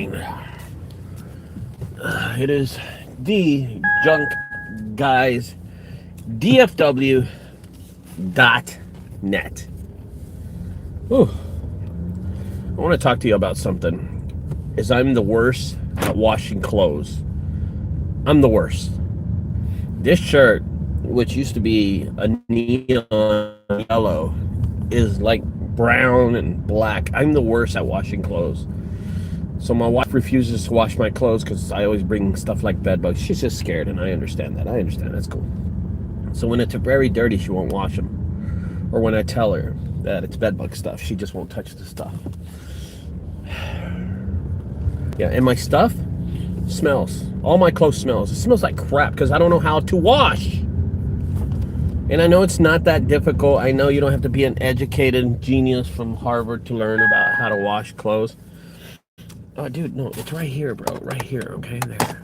morning. It is the junkguysdfw.net. Ooh. I want to talk to you about something. I'm the worst at washing clothes. I'm the worst. This shirt, which used to be a neon yellow, is like brown and black. I'm the worst at washing clothes. So my wife refuses to wash my clothes because I always bring stuff like bed bugs. She's just scared, and I understand that. That's cool. So when it's very dirty, she won't wash them. Or when I tell her that it's bed bug stuff, she just won't touch the stuff. Yeah, and my stuff smells. All my clothes smells. It smells like crap because I don't know how to wash. And I know it's not that difficult. I know you don't have to be an educated genius from Harvard to learn about how to wash clothes. Oh, dude, no, it's right here, bro. Right here, okay? There.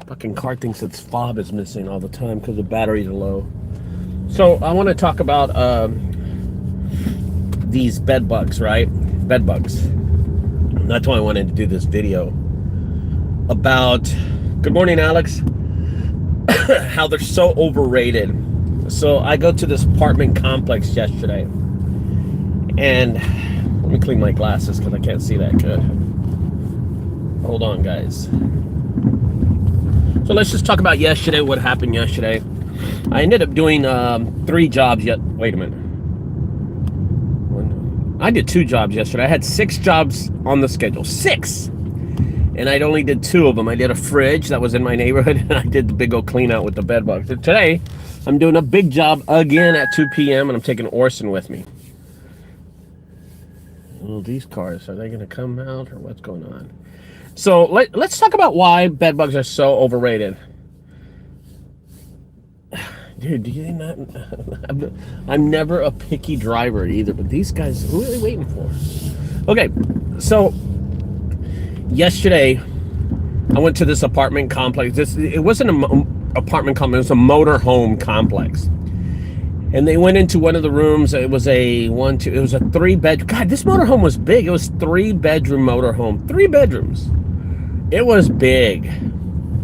Fucking car thinks its fob is missing all the time because the batteries are low. So I want to talk about these bed bugs, right? Bed bugs. That's why I wanted to do this video about, good morning, Alex, how they're so overrated. So I go to this apartment complex yesterday, and let me clean my glasses because I can't see that good. Hold on, guys. So let's just talk about yesterday, what happened yesterday. I ended up doing 3 jobs yet. Wait a minute. I did 2 jobs yesterday. I had 6 jobs on the schedule. 6! And I only did 2 of them. I did a fridge that was in my neighborhood, and I did the big old clean out with the bed bugs. And today, I'm doing a big job again at 2 p.m., and I'm taking Orson with me. Oh, these cars, are they going to come out, or what's going on? So let's talk about why bed bugs are so overrated. Dude, do you not? I'm never a picky driver either, but these guys, who are they waiting for? Okay, so yesterday I went to this apartment complex. It wasn't an apartment complex; it was a motor home complex. And they went into one of the rooms. It was a 3-bedroom. God, this motorhome was big. It was 3-bedroom motorhome. 3 bedrooms. It was big.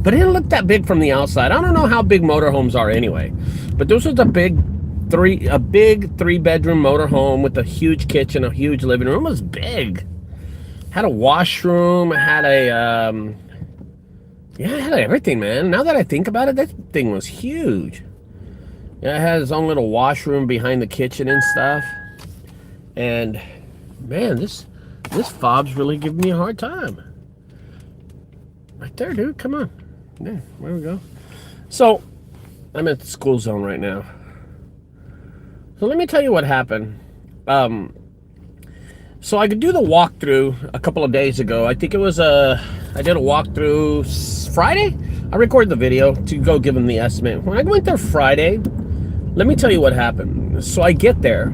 But it didn't look that big from the outside. I don't know how big motorhomes are anyway. But this was a big 3-bedroom motorhome with a huge kitchen, a huge living room. It was big. Had a washroom, had it had everything, man. Now that I think about it, that thing was huge. Yeah, it had its own little washroom behind the kitchen and stuff. And man, this fob's really giving me a hard time. Right there, dude. Come on. Yeah, there we go. So I'm at the school zone right now. So let me tell you what happened. So I could do the walkthrough a couple of days ago. I think it was I did a walkthrough Friday. I recorded the video to go give them the estimate. When I went there Friday, let me tell you what happened. So I get there,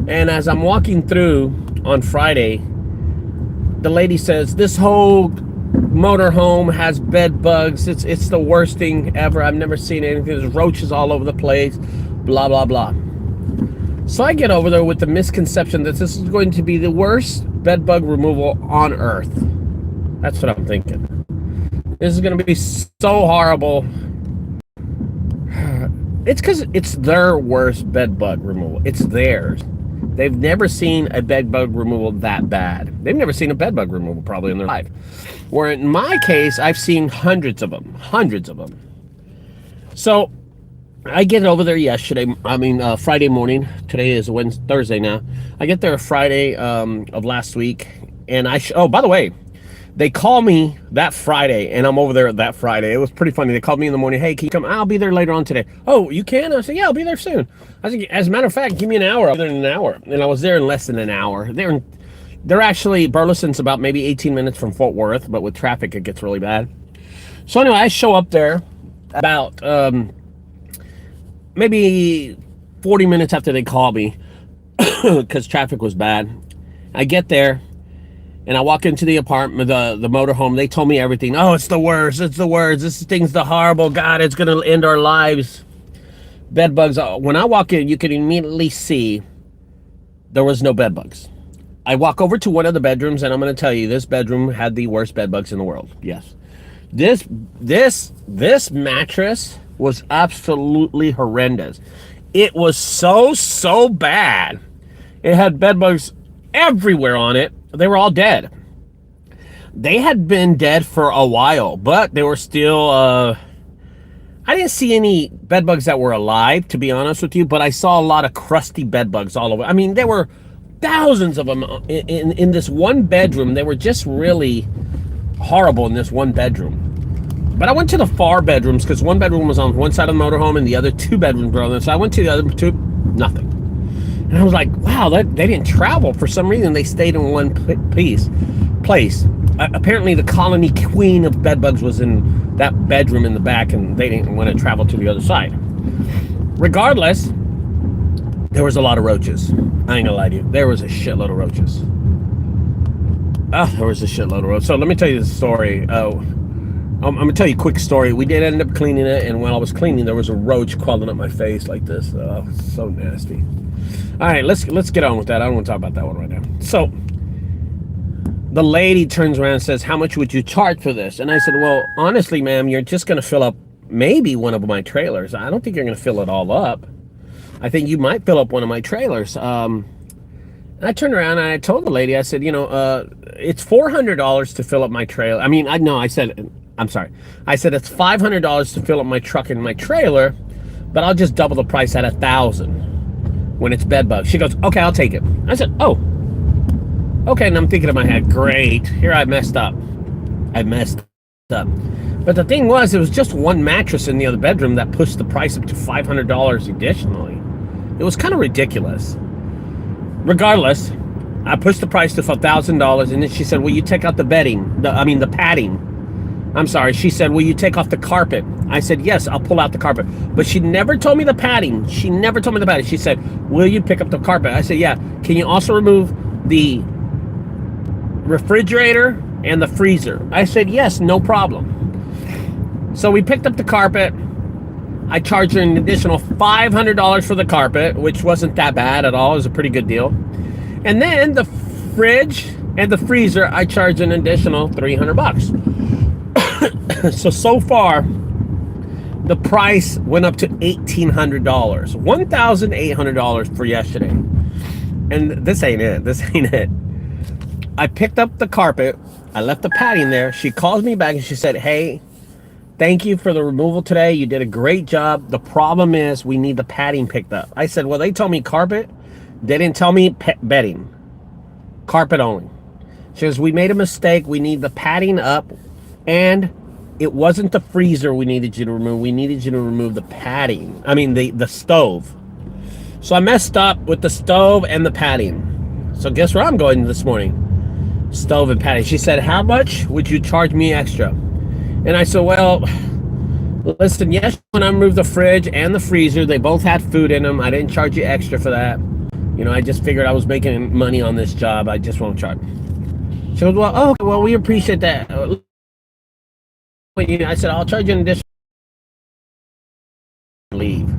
and as I'm walking through on Friday, the lady says, this whole motorhome has bed bugs. It's the worst thing ever. I've never seen anything. There's roaches all over the place, blah, blah, blah. So I get over there with the misconception that this is going to be the worst bed bug removal on earth. That's what I'm thinking. This is going to be so horrible. It's because it's their worst bed bug removal. It's theirs. They've never seen a bed bug removal that bad. They've never seen a bed bug removal probably in their life. Where in my case, I've seen hundreds of them. Hundreds of them. So I get over there Friday morning. Today is Thursday now. I get there Friday of last week. And oh, by the way, they call me that Friday, and I'm over there that Friday. It was pretty funny. They called me in the morning. Hey, can you come? I'll be there later on today. Oh, you can? I said, yeah, I'll be there soon. I said, as a matter of fact, give me an hour. I'll be there in an hour. And I was there in less than an hour. They're actually, Burleson's about maybe 18 minutes from Fort Worth, but with traffic, it gets really bad. So anyway, I show up there about maybe 40 minutes after they call me because traffic was bad. I get there. And I walk into the apartment, the motorhome. They told me everything. Oh, it's the worst. It's the worst. This thing's the horrible. God, it's going to end our lives. Bed bugs. When I walk in, you can immediately see there was no bed bugs. I walk over to one of the bedrooms, and I'm going to tell you, this bedroom had the worst bed bugs in the world. Yes, this mattress was absolutely horrendous. It was so bad. It had bed bugs everywhere on it. They were all dead. They had been dead for a while, but they were still. I didn't see any bed bugs that were alive, to be honest with you, but I saw a lot of crusty bed bugs all over. I mean, there were thousands of them in this one bedroom. They were just really horrible in this one bedroom. But I went to the far bedrooms because one bedroom was on one side of the motorhome and the other two bedrooms were on the other. So I went to the other two, nothing. And I was like, wow, they didn't travel for some reason. They stayed in one place. Apparently the colony queen of bed bugs was in that bedroom in the back, and they didn't want to travel to the other side. Regardless, there was a lot of roaches. I ain't gonna lie to you. There was a shitload of roaches. There was a shitload of roaches. So let me tell you the story. I'm gonna tell you a quick story. We did end up cleaning it, and while I was cleaning, there was a roach crawling up my face like this. Oh, so nasty. All right, let's get on with that. I don't want to talk about that one right now. So the lady turns around and says, "How much would you charge for this?" And I said, "Well, honestly, ma'am, you're just gonna fill up maybe one of my trailers. I don't think you're gonna fill it all up. I think you might fill up one of my trailers." And I turned around and I told the lady, I said, it's $400 to fill up my trailer. I'm sorry. I said it's $500 to fill up my truck and my trailer, but I'll just double the price at $1,000 when it's bed bugs. She goes, "Okay, I'll take it." I said, "Oh, okay." And I'm thinking in my head, great, here I messed up. But the thing was, it was just one mattress in the other bedroom that pushed the price up to $500 additionally. It was kind of ridiculous. Regardless, I pushed the price to $1,000, and then she said, "Will you take out the the padding?" I'm sorry, she said, "Will you take off the carpet?" I said, "Yes, I'll pull out the carpet." But she never told me the padding. She never told me the padding. She said, "Will you pick up the carpet?" I said, "Yeah." "Can you also remove the refrigerator and the freezer?" I said, "Yes, no problem." So we picked up the carpet. I charged her an additional $500 for the carpet, which wasn't that bad at all. It was a pretty good deal. And then the fridge and the freezer, I charged an additional $300. So far, the price went up to $1,800, $1,800 for yesterday. And this ain't it. I picked up the carpet. I left the padding there. She calls me back and she said, "Hey, thank you for the removal today. You did a great job. The problem is we need the padding picked up." I said, "Well, they told me carpet. They didn't tell me bedding. Carpet only." She goes, "We made a mistake. We need the padding up, and it wasn't the freezer we needed you to remove. We needed you to remove the padding. I mean, the stove." So I messed up with the stove and the padding. So guess where I'm going this morning? Stove and padding. She said, "How much would you charge me extra?" And I said, "Well, listen, yes, when I removed the fridge and the freezer, they both had food in them. I didn't charge you extra for that. I just figured I was making money on this job. I just won't charge." She goes, "Well, oh, well, we appreciate that." I said, "I'll charge you an additional." Leave.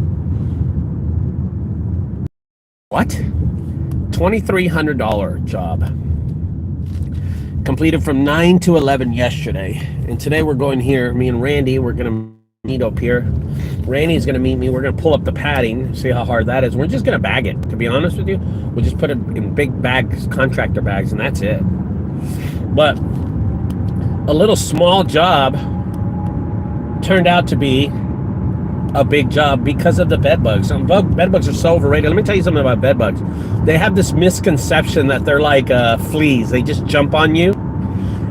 What? $2,300 job. Completed from 9 to 11 yesterday. And today we're going here. Me and Randy, we're going to meet up here. Randy's going to meet me. We're going to pull up the padding, see how hard that is. We're just going to bag it, to be honest with you. We'll just put it in big bags, contractor bags, and that's it. But a little small job turned out to be a big job because of the bed bugs. Bed bugs are so overrated. Let me tell you something about bed bugs. They have this misconception that they're like fleas. They just jump on you.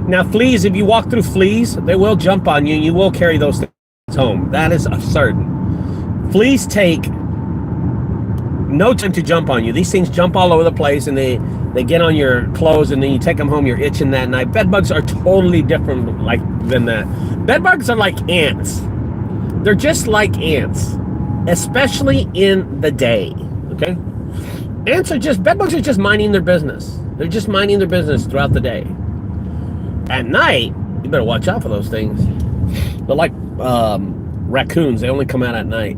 Now, fleas, if you walk through fleas, they will jump on you and you will carry those things home. That is certain. Fleas take no time to jump on you. These things jump all over the place, and they get on your clothes, and then you take them home, you're itching that night. Bed bugs are totally different than that. Bed bugs are like ants. They're just like ants, especially in the day, okay? Bed bugs are just minding their business. They're just minding their business throughout the day. At night, you better watch out for those things. They're like raccoons. They only come out at night.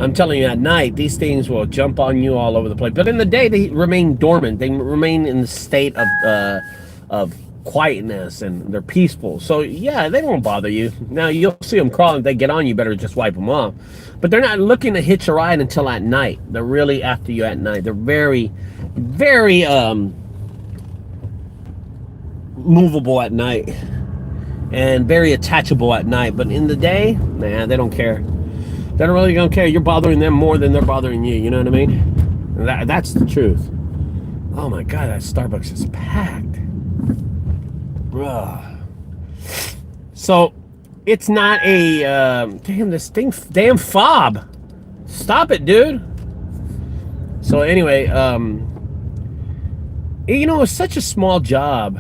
I'm telling you, at night, these things will jump on you all over the place. But in the day, they remain dormant. They remain in the state of quietness, and they're peaceful. So yeah, they won't bother you. Now you'll see them crawling. If they get on you, better just wipe them off. But they're not looking to hitch a ride until at night. They're really after you at night. They're very, very movable at night, and very attachable at night. But in the day, nah, they don't care. They don't really care. You're bothering them more than they're bothering you. You know what I mean? That's the truth. Oh my God, that Starbucks is packed. Ugh. So it's not a damn fob. Stop it, dude. So anyway, it's such a small job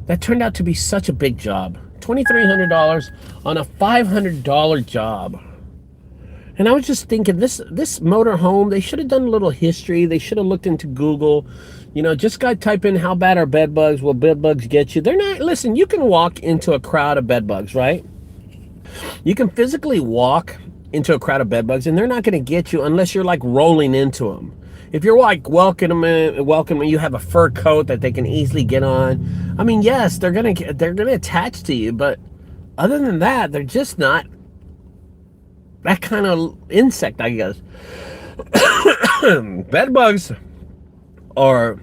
that turned out to be such a big job. $2,300 on a $500 job. And I was just thinking, this motorhome, they should have done a little history. They should have looked into Google. Just type in how bad are bed bugs. Will bed bugs get you? They're not. Listen, you can walk into a crowd of bed bugs, right? You can physically walk into a crowd of bed bugs, and they're not going to get you unless you're like rolling into them. If you're like welcoming, you have a fur coat that they can easily get on. I mean, yes, they're gonna attach to you, but other than that, they're just not that kind of insect, I guess. Bed bugs are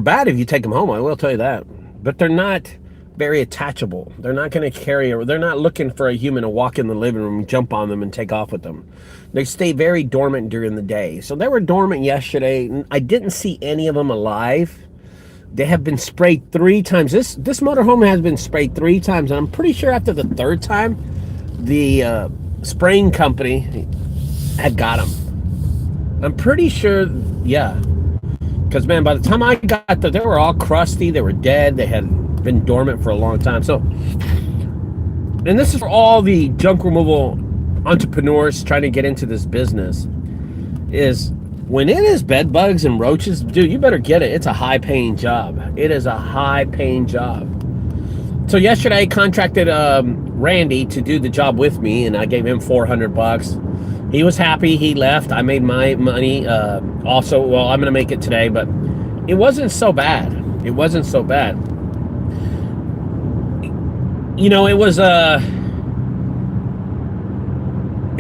bad if you take them home, I will tell you that. But they're not very attachable. They're not going to carry, they're not looking for a human to walk in the living room, jump on them, and take off with them. They stay very dormant during the day. So they were dormant yesterday. I didn't see any of them alive. They have been sprayed 3 times. This motorhome has been sprayed 3 times, and I'm pretty sure after the 3rd time, the spraying company had got them. I'm pretty sure, yeah. Because, man, by the time I got there, they were all crusty. They were dead. They had been dormant for a long time. So, and this is for all the junk removal entrepreneurs trying to get into this business, is when it is bed bugs and roaches, dude, you better get it. It's a high-paying job. It is a high-paying job. So yesterday I contracted Randy to do the job with me, and I gave him $400. He was happy. He left. I made my money. Also, well, I'm going to make it today, but it wasn't so bad. It wasn't so bad. It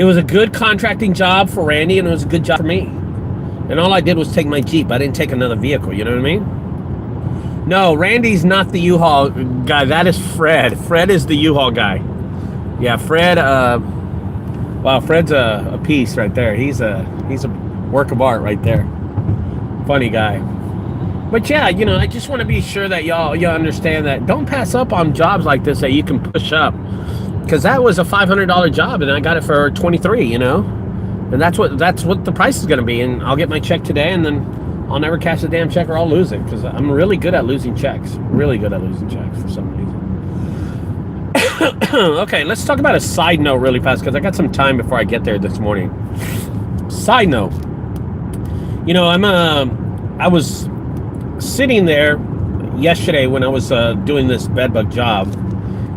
was a good contracting job for Randy, and it was a good job for me. And all I did was take my Jeep. I didn't take another vehicle. You know what I mean? No, Randy's not the U-Haul guy. That is Fred. Fred is the U-Haul guy. Yeah, Fred. Wow, Fred's a piece right there. He's a work of art right there. Funny guy. But yeah, I just want to be sure that y'all understand that don't pass up on jobs like this that you can push up, because that was a $500 job and I got it for $23. And that's what the price is going to be. And I'll get my check today, and then I'll never cash the damn check, or I'll lose it, because I'm really good at losing checks. Really good at losing checks for some reason. Okay, let's talk about a side note really fast, because I got some time before I get there this morning. Side note. I was sitting there yesterday when I was doing this bedbug job,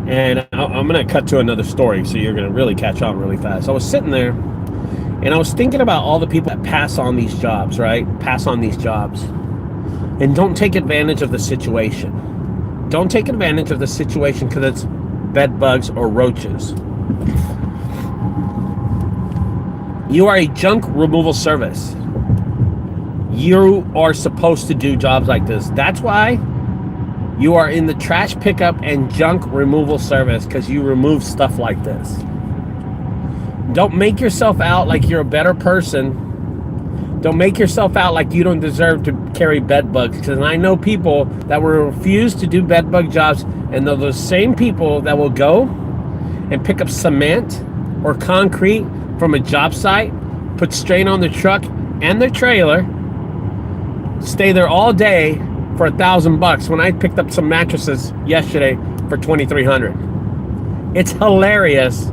and I'm going to cut to another story, so you're going to really catch on really fast. I was sitting there, and I was thinking about all the people that pass on these jobs, right? Pass on these jobs. And don't take advantage of the situation. Don't take advantage of the situation because it's bed bugs or roaches. You are a junk removal service. You are supposed to do jobs like this. That's why you are in the trash pickup and junk removal service, because you remove stuff like this. Don't make yourself out like you're a better person. Don't make yourself out like you don't deserve to carry bed bugs, because I know people that will refuse to do bed bug jobs, and they're the same people that will go and pick up cement or concrete from a job site, put strain on their truck and their trailer, stay there all day for $1,000 when I picked up some mattresses yesterday for $2,300. It's hilarious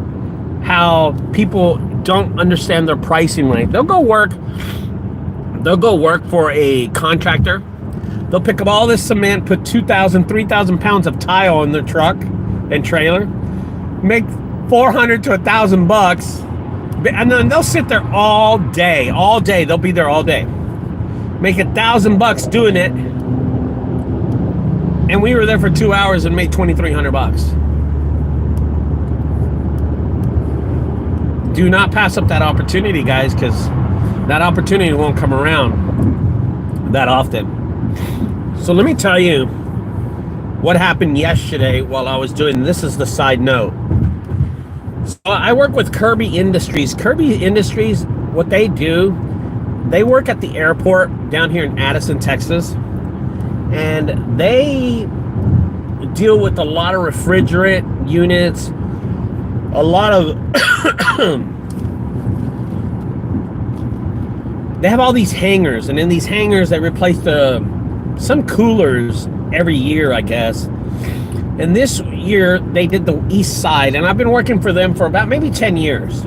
how people don't understand their pricing right. They'll go work for a contractor. They'll pick up all this cement, put 2,000, 3,000 pounds of tile in their truck and trailer, make $400 to $1,000, And then they'll sit there all day, all day. They'll be there all day. Make $1,000 doing it. And we were there for 2 hours and made $2,300. Do not pass up that opportunity, guys, because that opportunity won't come around that often. So let me tell you what happened yesterday while I was doing this. Is the side note. So I work with Kirby Industries. Kirby Industries, what they do, they work at the airport down here in Addison, Texas, and they deal with a lot of refrigerant units, a lot of they have all these hangars, and in these hangars they replace some coolers every year, I guess. And this year they did the east side, and I've been working for them for about maybe 10 years.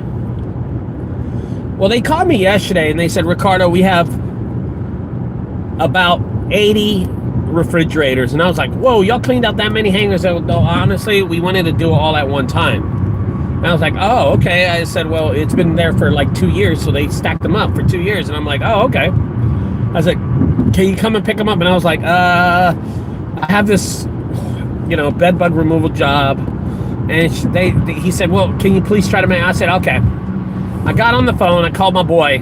Well, they called me yesterday and they said, Ricardo, we have about 80 refrigerators. And I was like, whoa, y'all cleaned out that many hangars? Honestly, we wanted to do it all at one time. And I was like, oh, okay. I said, well, it's been there for like 2 years, so they stacked them up for 2 years. And I'm like, oh, okay. I was like, can you come and pick them up? And I was like, I have this, bed bug removal job. And he said, well, can you please try to make? I said, okay. I got on the phone. I called my boy,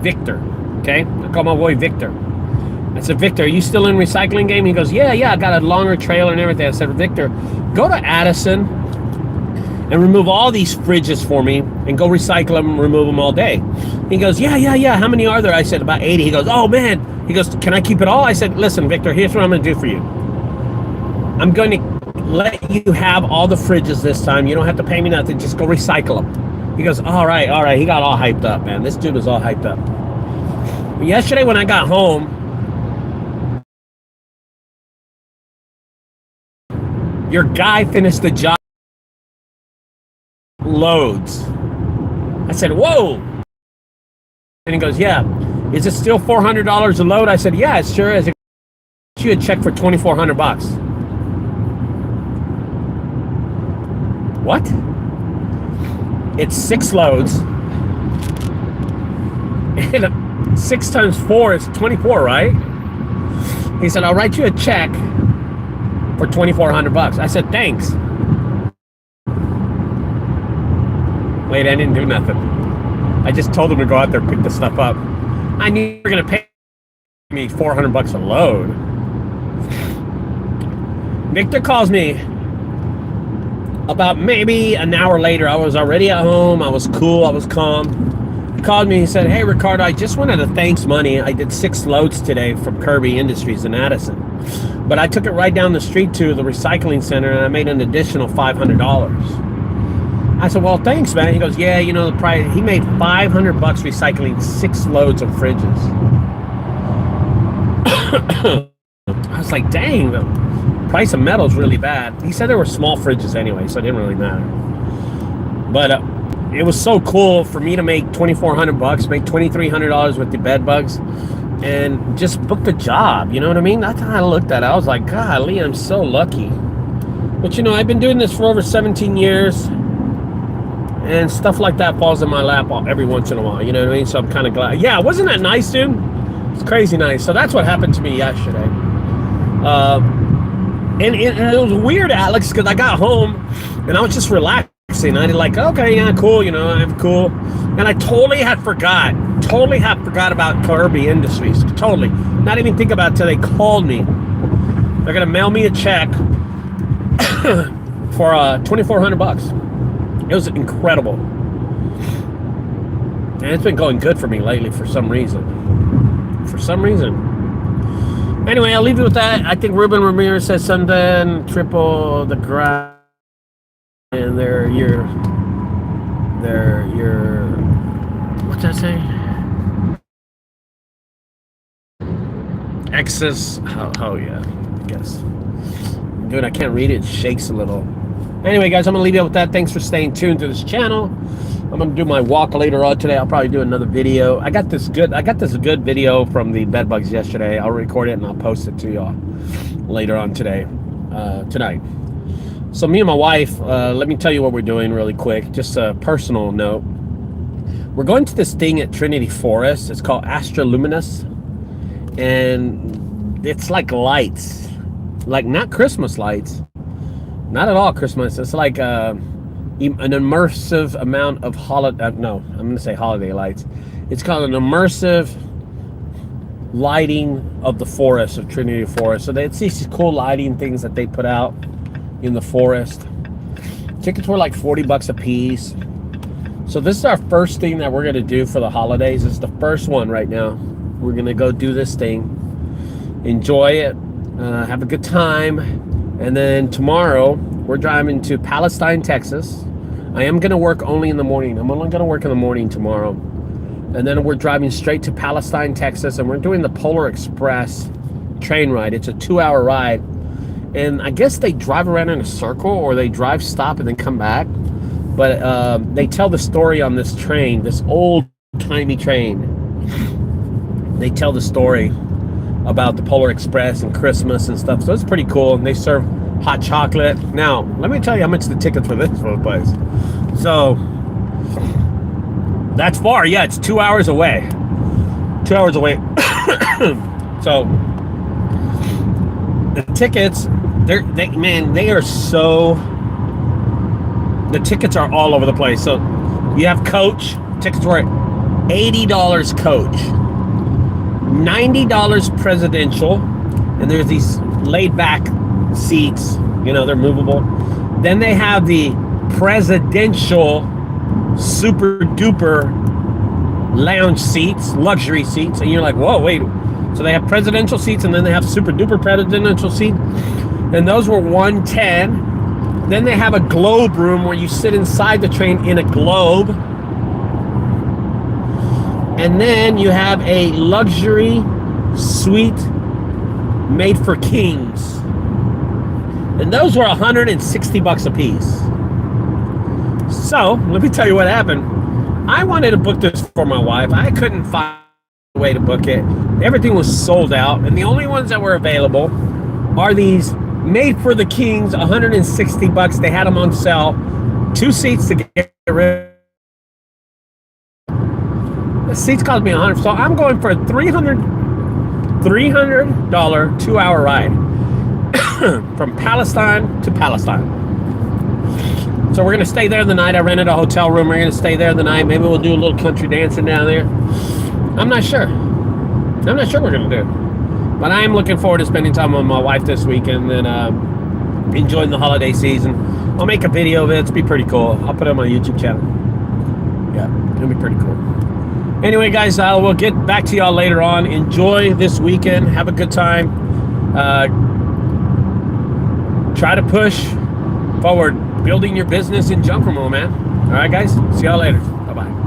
Victor. Okay? I called my boy, Victor. I said, Victor, are you still in recycling game? He goes, yeah, I got a longer trailer and everything. I said, Victor, go to Addison and remove all these fridges for me and go recycle them and remove them all day. He goes, yeah. How many are there? I said, about 80. He goes, oh, man. He goes, can I keep it all? I said, listen, Victor, here's what I'm going to do for you. I'm going to let you have all the fridges this time. You don't have to pay me nothing. Just go recycle them. He goes, all right. He got all hyped up, man. This dude was all hyped up. Yesterday when I got home, your guy finished the job. Loads. I said, whoa. And he goes, yeah. Is it still $400 a load? I said, yeah, it sure is. You had checked for $2,400. What? It's 6 loads. And 6 times 4 is 24, right? He said, I'll write you a check for $2,400. I said, thanks. Wait, I didn't do nothing. I just told him to go out there and pick the stuff up. I knew you were going to pay me $400 a load. Victor calls me about maybe an hour later. I was already at home. I was cool. I was calm. He called me. He said, hey, Ricardo, I just wanted to thanks money. I did 6 loads today from Kirby Industries in Addison. But I took it right down the street to the recycling center, and I made an additional $500. I said, well, thanks, man. He goes, yeah, the price. He made $500 recycling 6 loads of fridges. I was like, dang, the price of metal is really bad. He said there were small fridges anyway, so it didn't really matter. But it was so cool for me to make $2,400, make $2,300 with the bed bugs, and just book the job. You know what I mean? That's how I looked at it. I was like, golly, I'm so lucky. But I've been doing this for over 17 years. And stuff like that falls in my lap every once in a while, you know what I mean? So I'm kind of glad. Yeah, wasn't that nice, dude? It's crazy nice. So that's what happened to me yesterday. And it was weird, Alex, because I got home and I was just relaxing. I did like, okay, yeah, cool, I'm cool. And I totally had forgot about Kirby Industries. Totally. Not even think about it till they called me. They're going to mail me a check for $2,400. It was incredible. And it's been going good for me lately for some reason. Anyway, I'll leave you with that. I think Ruben Ramirez says something, triple the grind. And they're your, what's that say? Excess, oh yeah, I guess. Dude, I can't read it. It shakes a little. Anyway, guys, I'm going to leave you with that. Thanks for staying tuned to this channel. I'm going to do my walk later on today. I'll probably do another video. I got this good video from the bed bugs yesterday. I'll record it and I'll post it to y'all later on tonight. So me and my wife, let me tell you what we're doing really quick. Just a personal note. we're going to this thing at Trinity Forest. It's called Astroluminous, and it's like lights, like not Christmas lights, not at all Christmas. It's like an immersive amount of holiday. No, I'm going to say holiday lights. It's called an immersive lighting of the forest of Trinity Forest. So it's these cool lighting things that they put out in the forest. Tickets were like $40 a piece. So this is our first thing that we're going to do for the holidays. It's the first one right now. We're going to go do this thing, enjoy it, have a good time, and then tomorrow we're driving to Palestine, Texas. I am going to work only in the morning. I'm only going to work in the morning tomorrow. And then we're driving straight to Palestine, Texas, and we're doing the Polar Express train ride. It's a 2-hour ride. And I guess they drive around in a circle, or they drive, stop, and then come back. But they tell the story on this train, this old-timey train. They tell the story about the Polar Express and Christmas and stuff. So it's pretty cool. And they serve hot chocolate. Now, let me tell you how much the tickets for this place. So that's far. Yeah, it's 2 hours away. 2 hours away. So the tickets, they are so, the tickets are all over the place. So you have coach, tickets were $80 coach, $90 presidential, and there's these laid back seats, you know, they're movable. Then they have the presidential super duper lounge seats, luxury seats, and you're like, whoa, wait. So they have presidential seats, and then they have super duper presidential seats, and those were $110. Then they have a globe room where you sit inside the train in a globe. And then you have a luxury suite made for kings. And those were $160 a piece. So, let me tell you what happened. I wanted to book this for my wife. I couldn't find a way to book it. Everything was sold out. And the only ones that were available are these made for the kings, $160. They had them on sale. 2 seats to get rid of. The seats cost me $100. So I'm going for a $300 2-hour ride from Palestine to Palestine. So we're going to stay there the night. I rented a hotel room. We're going to stay there the night. Maybe we'll do a little country dancing down there. I'm not sure. I'm not sure what we're going to do. But I am looking forward to spending time with my wife this weekend and enjoying the holiday season. I'll make a video of it. It's be pretty cool. I'll put it on my YouTube channel. Yeah, it'll be pretty cool. Anyway, guys, we'll get back to y'all later on. Enjoy this weekend. Have a good time. Try to push forward building your business in junk removal, man. All right, guys. See y'all later. Bye-bye.